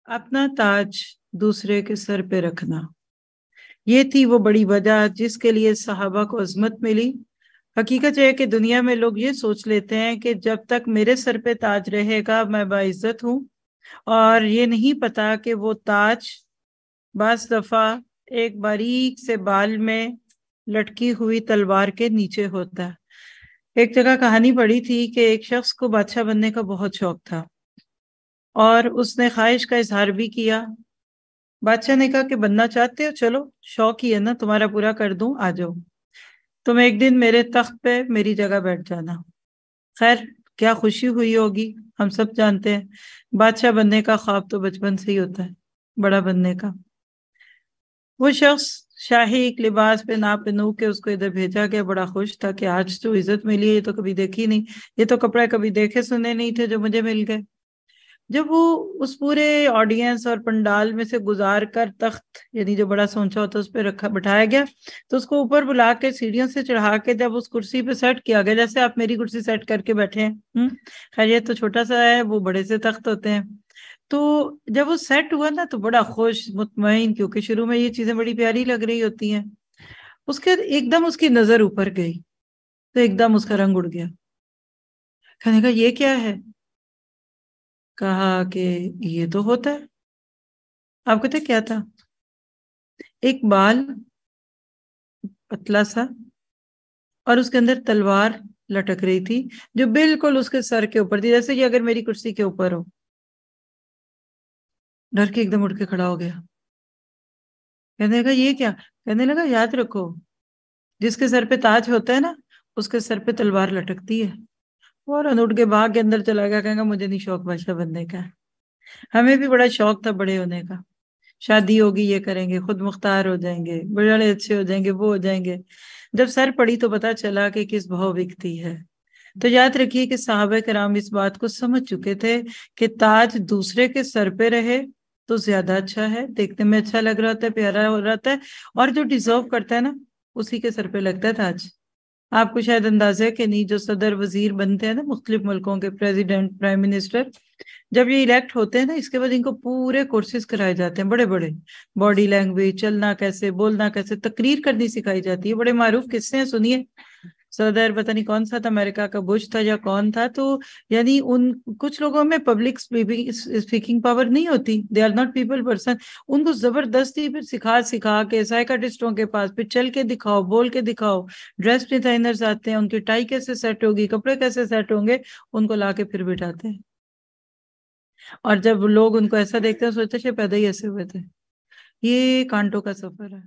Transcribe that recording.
اپنا تاج دوسرے کے سر پہ رکھنا، یہ تھی وہ بڑی وجہ جس کے لیے صحابہ کو عظمت ملی۔ حقیقت یہ ہے کہ دنیا میں لوگ یہ سوچ لیتے ہیں کہ جب تک میرے سر پہ تاج رہے گا میں باعزت ہوں، اور یہ نہیں پتا کہ وہ تاج بعض دفعہ ایک باریک سے بال میں لٹکی ہوئی تلوار کے نیچے ہوتا ہے۔ ایک جگہ کہانی پڑھی تھی کہ ایک شخص کو بادشاہ بننے کا بہت شوق تھا اور اس نے خواہش کا اظہار بھی کیا۔ بادشاہ نے کہا کہ بننا چاہتے ہو، چلو شوق ہی ہے نا تمہارا، پورا کر دوں، آ جاؤ، تم ایک دن میرے تخت پہ میری جگہ بیٹھ جانا۔ خیر کیا خوشی ہوئی ہوگی، ہم سب جانتے ہیں بادشاہ بننے کا خواب تو بچپن سے ہی ہوتا ہے، بڑا بننے کا۔ وہ شخص شاہی لباس پہ ناپنو کے اس کو ادھر بھیجا گیا، بڑا خوش تھا کہ آج تو عزت ملی ہے، یہ تو کبھی دیکھی نہیں، یہ تو کپڑے کبھی دیکھے سنے نہیں تھے جو مجھے مل گئے۔ جب وہ اس پورے آڈینس اور پنڈال میں سے گزار کر تخت یعنی جو بڑا سونچا ہوتا اس پہ رکھا بٹھایا گیا، تو اس کو اوپر بلا کے سیڑھیوں سے چڑھا کے جب اس کرسی پہ سیٹ کیا گیا، جیسے آپ میری کرسی سیٹ کر کے بیٹھے ہیں، خیر یہ تو چھوٹا سا ہے، وہ بڑے سے تخت ہوتے ہیں۔ تو جب وہ سیٹ ہوا نا تو بڑا خوش مطمئن، کیونکہ شروع میں یہ چیزیں بڑی پیاری لگ رہی ہوتی ہیں، اس کے ایک دم اس کی نظر اوپر گئی تو ایک دم اس کا رنگ اڑ گیا۔ کہنے کا یہ کیا ہے؟ کہا کہ یہ تو ہوتا ہے۔ آپ کہتے کیا تھا؟ ایک بال پتلا سا اور اس کے اندر تلوار لٹک رہی تھی جو بالکل اس کے سر کے اوپر تھی، جیسے کہ اگر میری کرسی کے اوپر ہو۔ ڈر کے ایک دم اٹھ کے کھڑا ہو گیا، کہنے لگا یہ کیا؟ کہنے لگا یاد رکھو جس کے سر پہ تاج ہوتا ہے نا اس کے سر پہ تلوار لٹکتی ہے۔ فوراً اٹھ کے باغ کے اندر چلا گیا، کہے گا مجھے نہیں شوق بادشاہ بننے کا۔ ہمیں بھی بڑا شوق تھا بڑے ہونے کا، شادی ہوگی یہ کریں گے، خود مختار ہو جائیں گے، بڑے اچھے ہو جائیں گے، وہ ہو جائیں گے۔ جب سر پڑی تو پتا چلا کہ کس بھاؤ بکتی ہے۔ تو یاد رکھیے کہ صحابہ کرام اس بات کو سمجھ چکے تھے کہ تاج دوسرے کے سر پہ رہے تو زیادہ اچھا ہے، دیکھنے میں اچھا لگ رہا ہوتا ہے، پیارا ہو رہا ہے، اور جو ڈیزرو کرتا ہے نا اسی کے سر پہ لگتا ہے تاج۔ آپ کو شاید اندازہ ہے کہ نہیں، جو صدر وزیر بنتے ہیں نا مختلف ملکوں کے، پریزیڈنٹ، پرائم منسٹر، جب یہ الیکٹ ہوتے ہیں نا اس کے بعد ان کو پورے کورسز کرائے جاتے ہیں، بڑے بڑے، باڈی لینگویج، چلنا کیسے، بولنا کیسے، تقریر کرنی سکھائی جاتی ہے۔ بڑے معروف قصے ہیں، سنیے۔ صدر پتہ نہیں کون سا تھا، امریکہ کا بش تھا یا کون تھا، تو یعنی ان کچھ لوگوں میں پبلک اسپیکنگ پاور نہیں ہوتی، they are not people person, ان کو زبردستی پھر سکھا کے سائیکاٹرسٹوں کے پاس پھر چل کے دکھاؤ، بول کے دکھاؤ، ڈریس ڈیزائنرز آتے ہیں، ان کی ٹائی کیسے سیٹ ہوگی، کپڑے کیسے سیٹ ہوں گے، ان کو لا کے پھر بٹھاتے ہیں۔ اور جب لوگ ان کو ایسا دیکھتے ہیں سوچتے ہیں پیدا ہی ایسے ہوئے تھے۔ یہ کانٹوں کا سفر ہے۔